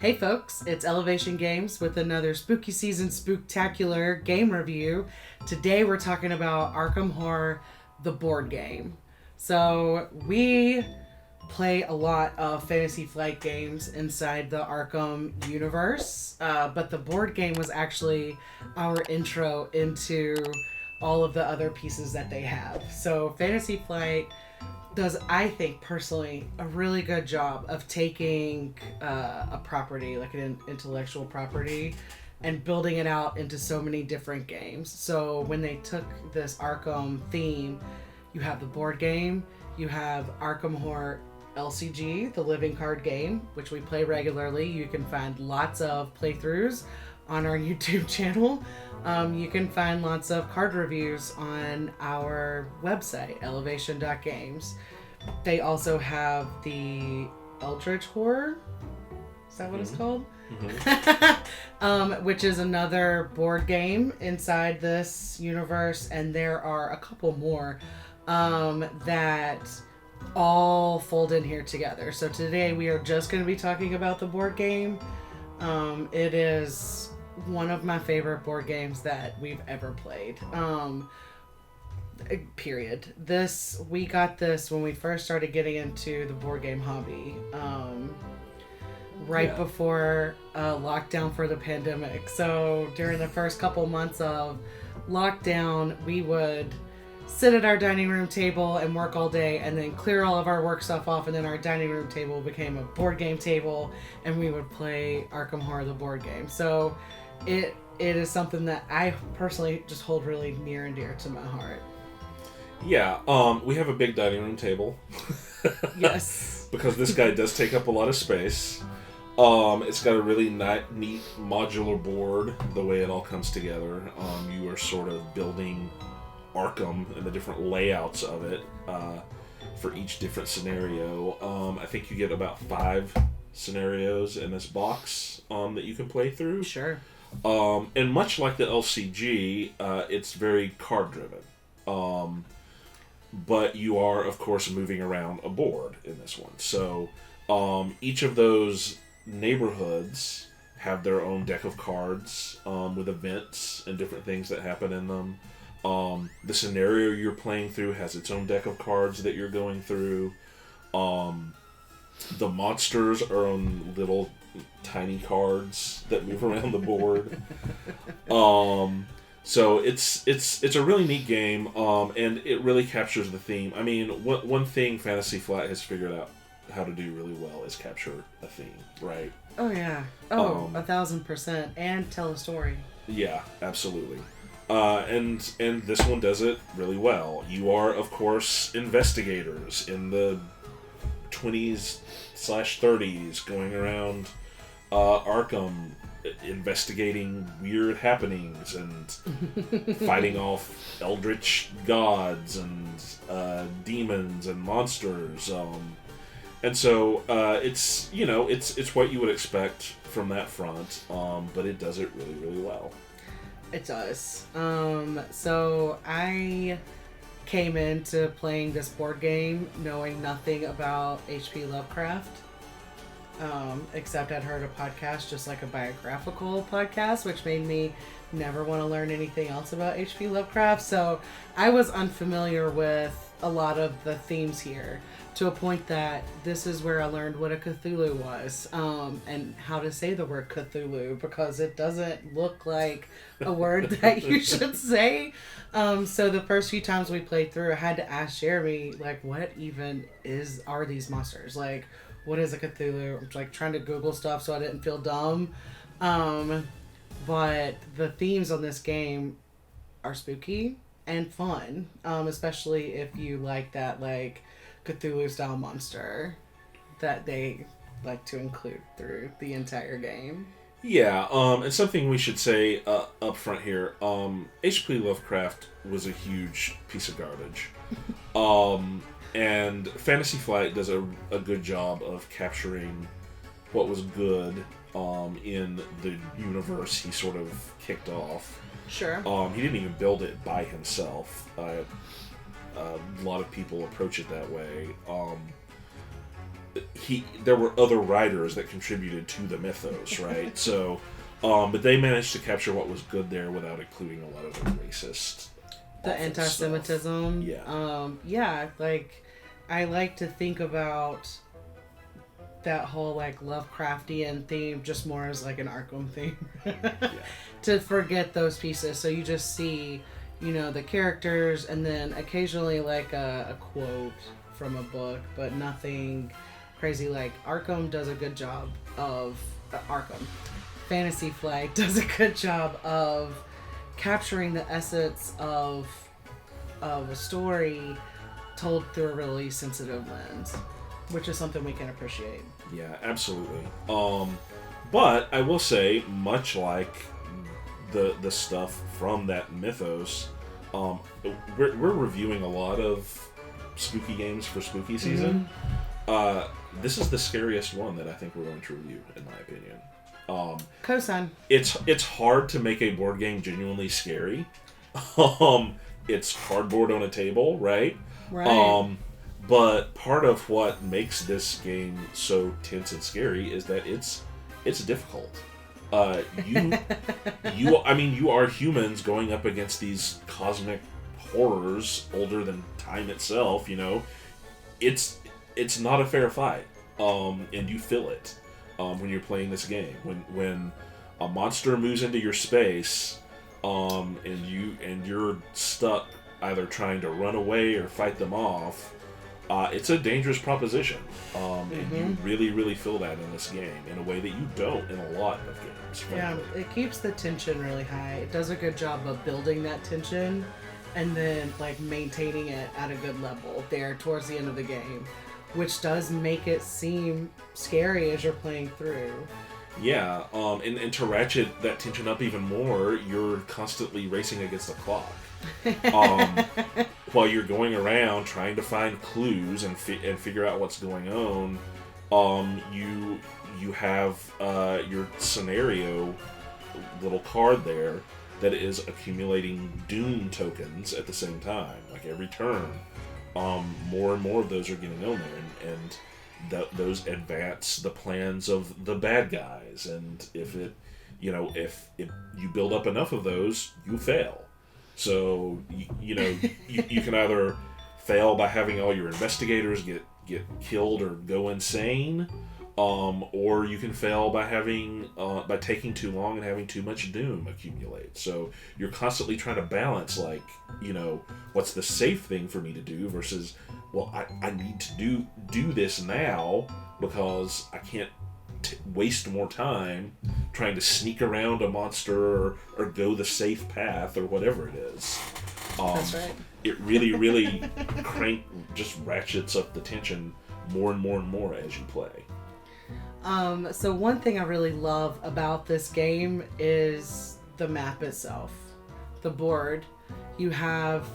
Hey folks, it's Elevation Games with another spooky season spooktacular game review. Today we're talking about Arkham Horror, the board game. So we play a lot of Fantasy Flight games inside the Arkham universe, but the board game was actually our intro into all of the other pieces that they have. So Fantasy Flight does, I think personally, a really good job of taking a property, like an intellectual property, and building it out into so many different games. So when they took this Arkham theme, you have the board game, you have Arkham Horror LCG, the living card game, which we play regularly. You can find lots of playthroughs on our YouTube channel. You can find lots of card reviews on our website, elevation.games. They also have the Eldritch Horror. Is that what it's called? Mm-hmm. Which is another board game inside this universe. And there are a couple more that all fold in here together. So today we are just going to be talking about the board game. It is one of my favorite board games that we've ever played. Period. We got this when we first started getting into the board game hobby. Before lockdown for the pandemic. So during the first couple months of lockdown, we would sit at our dining room table and work all day and then clear all of our work stuff off, and then our dining room table became a board game table and we would play Arkham Horror, the board game. So it is something that I personally just hold really near and dear to my heart. Yeah, we have a big dining room table. Yes. Because this guy does take up a lot of space. It's got a really neat modular board, the way it all comes together. You are sort of building Arkham and the different layouts of it for each different scenario. I think you get about 5 scenarios in this box that you can play through. Sure. And much like the LCG, it's very card driven. But you are, of course, moving around a board in this one. So each of those neighborhoods have their own deck of cards with events and different things that happen in them. The scenario you're playing through has its own deck of cards that you're going through. The monsters are on little tiny cards that move around the board. So it's a really neat game, and it really captures the theme. I mean, one thing Fantasy Flight has figured out how to do really well is capture a theme, right? Oh yeah. 1,000%, and tell a story. Yeah, absolutely. And this one does it really well. You are, of course, investigators in the 20s/30s going around Arkham, investigating weird happenings and fighting off eldritch gods and demons and monsters. And so it's what you would expect from that front, but it does it really, really well. It does. So I came into playing this board game knowing nothing about H.P. Lovecraft. Except I'd heard a podcast, just like a biographical podcast, which made me never want to learn anything else about H.P. Lovecraft. So I was unfamiliar with a lot of the themes here, to a point that this is where I learned what a Cthulhu was, and how to say the word Cthulhu, because it doesn't look like a word that you should say. So the first few times we played through, I had to ask Jeremy, like, what even are these monsters? Like, what is a Cthulhu? I'm like trying to Google stuff so I didn't feel dumb. But the themes on this game are spooky and fun, especially if you like that, like, Cthulhu style monster that they like to include through the entire game. Yeah, and something we should say up front here, H.P. Lovecraft was a huge piece of garbage. And Fantasy Flight does a good job of capturing what was good in the universe he sort of kicked off. Sure. He didn't even build it by himself. A lot of people approach it that way. there were other writers that contributed to the mythos, right? So, but they managed to capture what was good there without including a lot of the racist, the anti-Semitism. Yeah. Yeah, like I like to think about that whole like Lovecraftian theme just more as like an Arkham theme. Yeah. To forget those pieces, so you just see, you know, the characters and then occasionally like a quote from a book, but nothing crazy. Like Arkham does a good job of Arkham Fantasy Flight does a good job of capturing the essence of a story told through a really sensitive lens, which is something we can appreciate. Yeah, absolutely. But I will say, much like the stuff from that mythos, we're reviewing a lot of spooky games for spooky season. Mm-hmm. This is the scariest one that I think we're going to review, in my opinion. Cosign. It's hard to make a board game genuinely scary. It's cardboard on a table, right? Right. But part of what makes this game so tense and scary is that it's difficult. You are humans going up against these cosmic horrors older than time itself. You know, it's not a fair fight, and you feel it when you're playing this game. When a monster moves into your space, and you're stuck either trying to run away or fight them off. It's a dangerous proposition, and you really, really feel that in this game in a way that you don't in a lot of games. Frankly. Yeah, it keeps the tension really high. It does a good job of building that tension and then like maintaining it at a good level there towards the end of the game, which does make it seem scary as you're playing through. Yeah, and to ratchet that tension up even more, you're constantly racing against the clock. While you're going around trying to find clues and figure out what's going on, you have your scenario little card there that is accumulating doom tokens at the same time. Like every turn, more and more of those are getting on there, and those advance the plans of the bad guys. And if you build up enough of those, you fail. So, you can either fail by having all your investigators get killed or go insane, or you can fail by taking too long and having too much doom accumulate. So you're constantly trying to balance, like, what's the safe thing for me to do versus, well, I need to do this now because I can't waste more time trying to sneak around a monster or go the safe path or whatever it is. That's right. It really, really just ratchets up the tension more and more and more as you play. So one thing I really love about this game is the map itself. The board. You have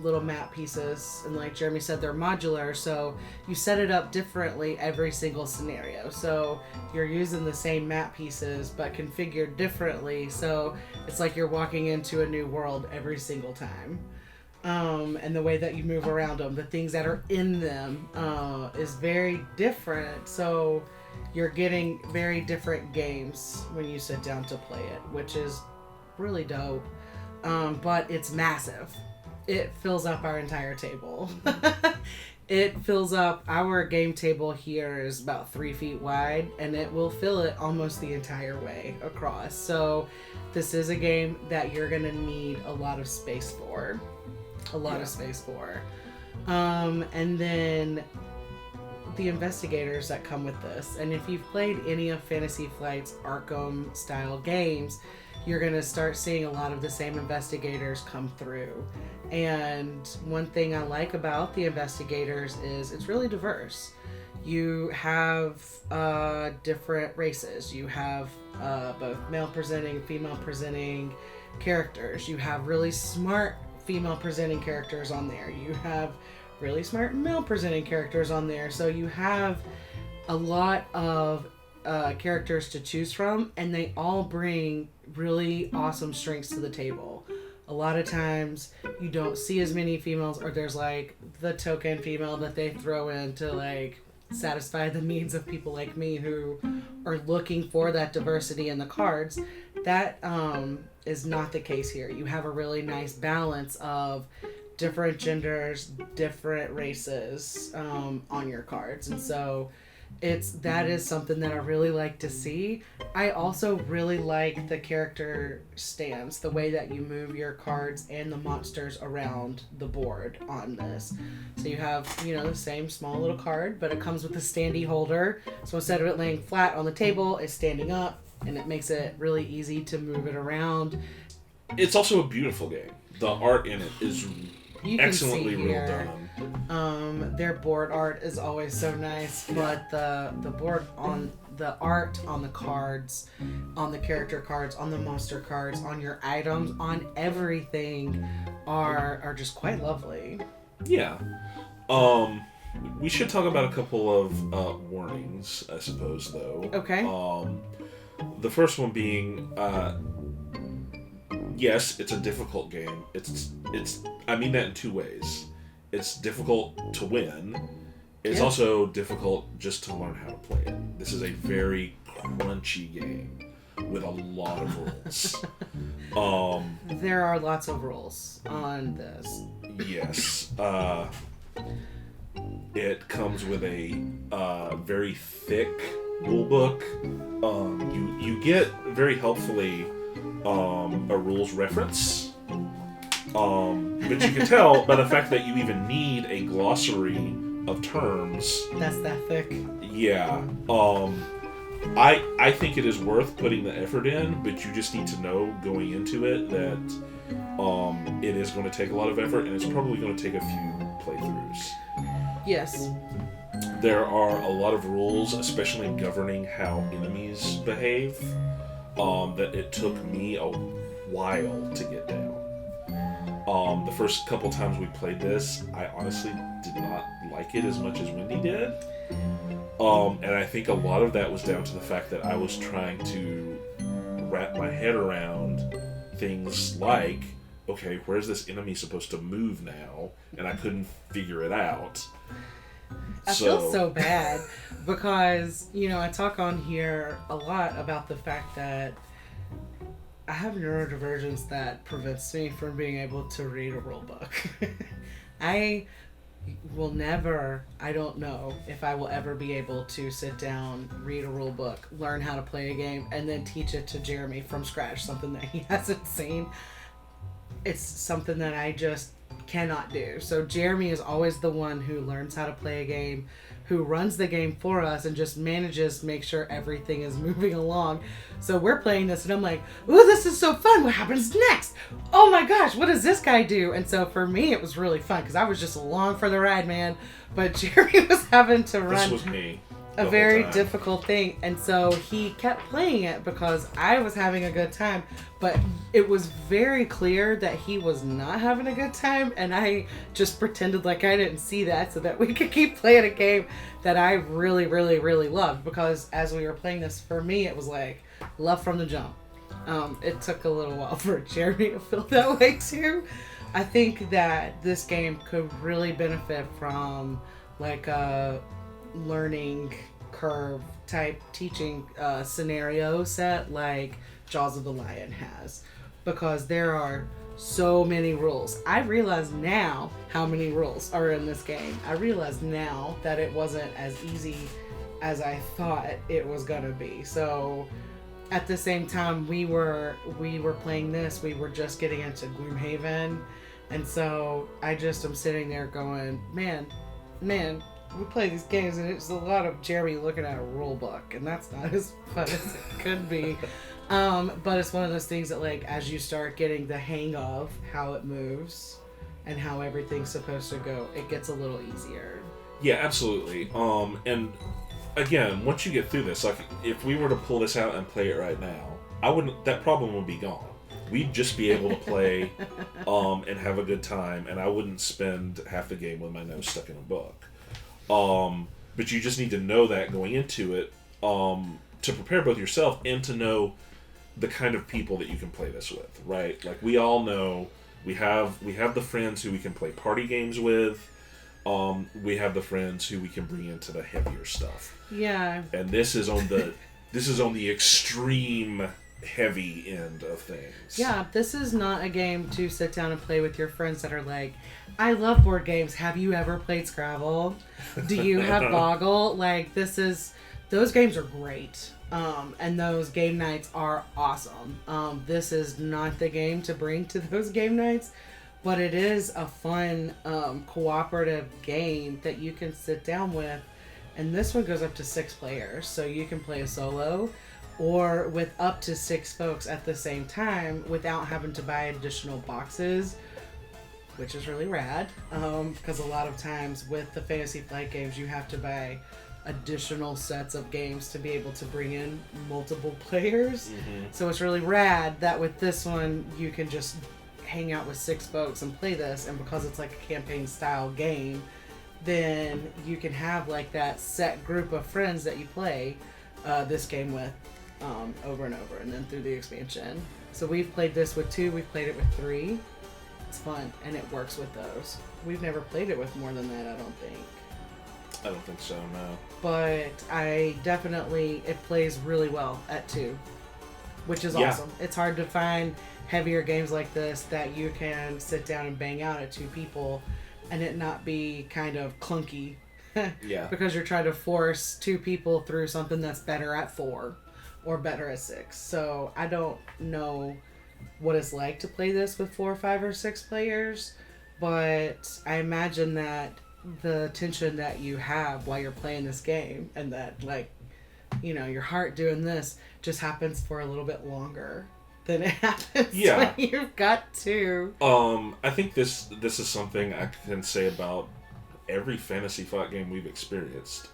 little map pieces, and like Jeremy said, they're modular, so you set it up differently every single scenario. So you're using the same map pieces but configured differently, so it's like you're walking into a new world every single time. And the way that you move around them, the things that are in them, is very different. So you're getting very different games when you sit down to play it, which is really dope. But it's massive. It fills up our entire table. It fills up our game table here is about 3 feet wide, and it will fill it almost the entire way across. So this is a game that you're going to need a lot of space for. And then the investigators that come with this. And if you've played any of Fantasy Flight's Arkham style games, you're going to start seeing a lot of the same investigators come through. And one thing I like about the investigators is it's really diverse. You have different races. You have both male presenting, female presenting characters. You have really smart female presenting characters on there. You have really smart male presenting characters on there. So you have a lot of characters to choose from, and they all bring really awesome strengths to the table. A lot of times you don't see as many females, or there's like the token female that they throw in to like satisfy the needs of people like me who are looking for that diversity in the cards. That is not the case here. You have a really nice balance of different genders, different races on your cards, and so that is something that I really like to see. I also really like the character stance, the way that you move your cards and the monsters around the board on this. So you have, the same small little card, but it comes with a standy holder. So instead of it laying flat on the table, it's standing up, and it makes it really easy to move it around. It's also a beautiful game. The art in it is excellently well done. Their board art is always so nice, but the board on the art on the cards, on the character cards, on the monster cards, on your items, on everything are just quite lovely. Yeah. We should talk about a couple of warnings, I suppose, though. Okay. The first one being, yes, it's a difficult game. I mean that in two ways. It's difficult to win. It's also difficult just to learn how to play it. This is a very crunchy game with a lot of rules. There are lots of rules on this. Yes. It comes with a very thick rule book. You get, very helpfully, a rules reference. But you can tell by the fact that you even need a glossary of terms. That's that thick. Yeah. I think it is worth putting the effort in, but you just need to know going into it that it is going to take a lot of effort, and it's probably going to take a few playthroughs. Yes. There are a lot of rules, especially governing how enemies behave, that it took me a while to get down. The first couple times we played this, I honestly did not like it as much as Wendy did. And I think a lot of that was down to the fact that I was trying to wrap my head around things like, okay, where's this enemy supposed to move now? And I couldn't figure it out. I feel so bad because, I talk on here a lot about the fact that I have neurodivergence that prevents me from being able to read a rule book. I will never, I don't know if I will ever be able to sit down, read a rule book, learn how to play a game, and then teach it to Jeremy from scratch, something that he hasn't seen. It's something that I just cannot do. So Jeremy is always the one who learns how to play a game, who runs the game for us and just manages to make sure everything is moving along. So we're playing this and I'm like, ooh, this is so fun. What happens next? Oh my gosh, what does this guy do? And so for me, it was really fun because I was just along for the ride, man. But Jeremy was having to run. This was me. A very difficult thing, and so he kept playing it because I was having a good time, but it was very clear that he was not having a good time, and I just pretended like I didn't see that so that we could keep playing a game that I really, really, really loved, because as we were playing this, for me, it was like love from the jump. It took a little while for Jeremy to feel that way too. I think that this game could really benefit from like a learning curve type teaching scenario set like Jaws of the Lion has, because there are so many rules. I realize now how many rules are in this game. I realize now that it wasn't as easy as I thought it was gonna be. So at the same time we were playing this, we were just getting into Gloomhaven, and so I just am sitting there going, man, we play these games and it's a lot of Jeremy looking at a rule book, and that's not as fun as it could be. But it's one of those things that, like, as you start getting the hang of how it moves and how everything's supposed to go, it gets a little easier. Yeah, absolutely. And again, once you get through this, like, if we were to pull this out and play it right now, that problem would be gone. We'd just be able to play and have a good time, and I wouldn't spend half the game with my nose stuck in a book. But you just need to know that going into it, to prepare both yourself and to know the kind of people that you can play this with, right? Like, we all know we have the friends who we can play party games with, we have the friends who we can bring into the heavier stuff. Yeah. And this is on the extreme heavy end of things. Yeah, this is not a game to sit down and play with your friends that are like, I love board games. Have you ever played Scrabble? Do you have Boggle? Like, those games are great. And those game nights are awesome. This is not the game to bring to those game nights, but it is a fun, cooperative game that you can sit down with. And this one goes up to 6 players, so you can play a solo or with up to 6 folks at the same time without having to buy additional boxes, which is really rad. Because a lot of times with the Fantasy Flight games, you have to buy additional sets of games to be able to bring in multiple players. Mm-hmm. So it's really rad that with this one, you can just hang out with 6 folks and play this. And because it's like a campaign style game, then you can have like that set group of friends that you play this game with over and over, and then through the expansion. So we've played this with 2, we've played it with 3. It's fun, and it works with those. We've never played it with more than that, I don't think. I don't think so, no. But it plays really well at 2, which is awesome. It's hard to find heavier games like this that you can sit down and bang out at 2 people and it not be kind of clunky. Yeah. Because you're trying to force 2 people through something that's better at 4 or better at 6. So I don't know what it's like to play this with 4, 5, or 6 players, but I imagine that the tension that you have while you're playing this game and that, like, you know, your heart doing this just happens for a little bit longer than it happens when you've got 2. I think this is something I can say about every Fantasy Flight game we've experienced.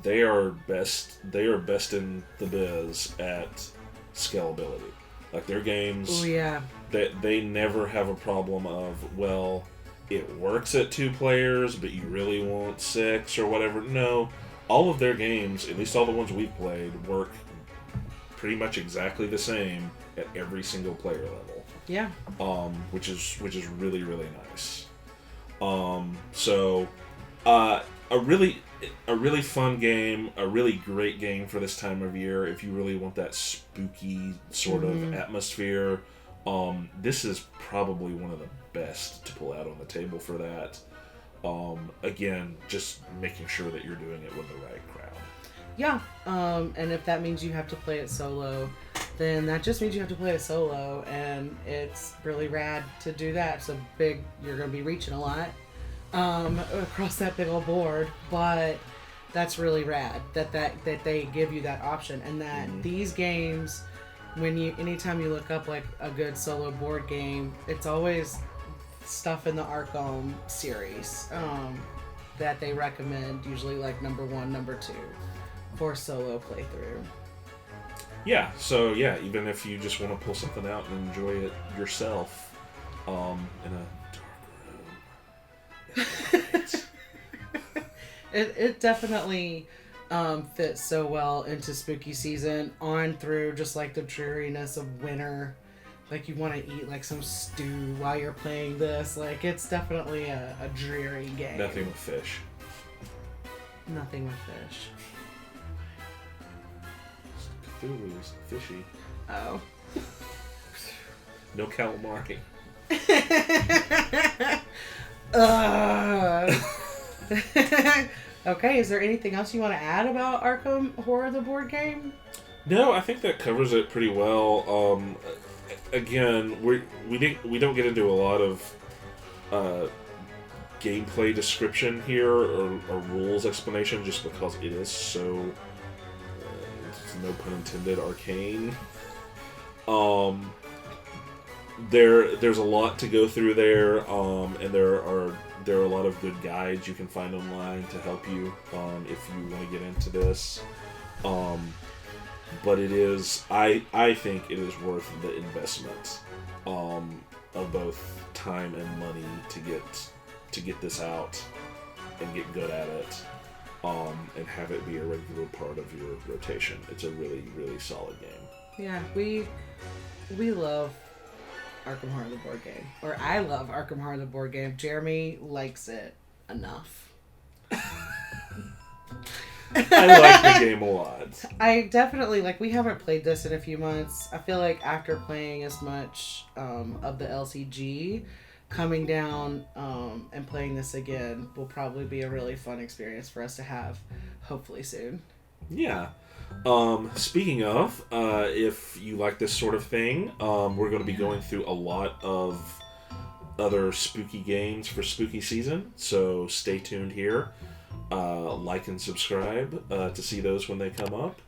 They are best in the biz at scalability. Like, their games, they never have a problem of, well, it works at 2 players, but you really want 6 or whatever. No, all of their games, at least all the ones we've played, work pretty much exactly the same at every single player level. Yeah. Which is really, really nice. A really fun game, a really great game for this time of year if you really want that spooky sort of atmosphere. This is probably one of the best to pull out on the table for that. Again, just making sure that you're doing it with the right crowd. Yeah, and if that means you have to play it solo, then that just means you have to play it solo, and it's really rad to do that. So big, you're going to be reaching a lot across that big old board, but that's really rad that they give you that option, and that these games, anytime you look up like a good solo board game, it's always stuff in the Arkham series that they recommend, usually like number 1, number 2 for solo playthrough. Yeah, so yeah, even if you just want to pull something out and enjoy it yourself in a dark room. It definitely fits so well into spooky season on through just like the dreariness of winter. Like, you want to eat like some stew while you're playing this. Like, it's definitely a dreary game. Nothing with fish. Nothing with fish. Cthulhu's fishy. Oh. No calamari. Okay, is there anything else you want to add about Arkham Horror, the board game? No, I think that covers it pretty well. Again, we don't get into a lot of gameplay description here or rules explanation, just because it is so no pun intended arcane. There's a lot to go through there, and there are a lot of good guides you can find online to help you if you want to get into this. But it is, I think it is worth the investment of both time and money to get this out and get good at it, and have it be a regular part of your rotation. It's a really, really solid game. Yeah, we love Arkham Horror, the board game. Or I love Arkham Horror, the board game. Jeremy likes it. enough. I like the game a lot. I definitely, like, we haven't played this in a few months. I feel like after playing as much of the LCG, coming down and playing this again will probably be a really fun experience for us to have, hopefully soon. Yeah. Speaking of, if you like this sort of thing, we're going to be going through a lot of other spooky games for spooky season, so stay tuned here. Like and subscribe to see those when they come up.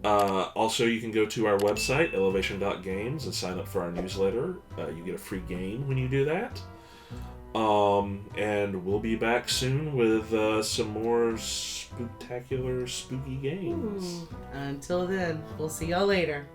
Also, you can go to our website, elevation.games, and sign up for our newsletter. You get a free game when you do that. And we'll be back soon with some more spectacular, spooky games. Ooh. Until then, we'll see y'all later.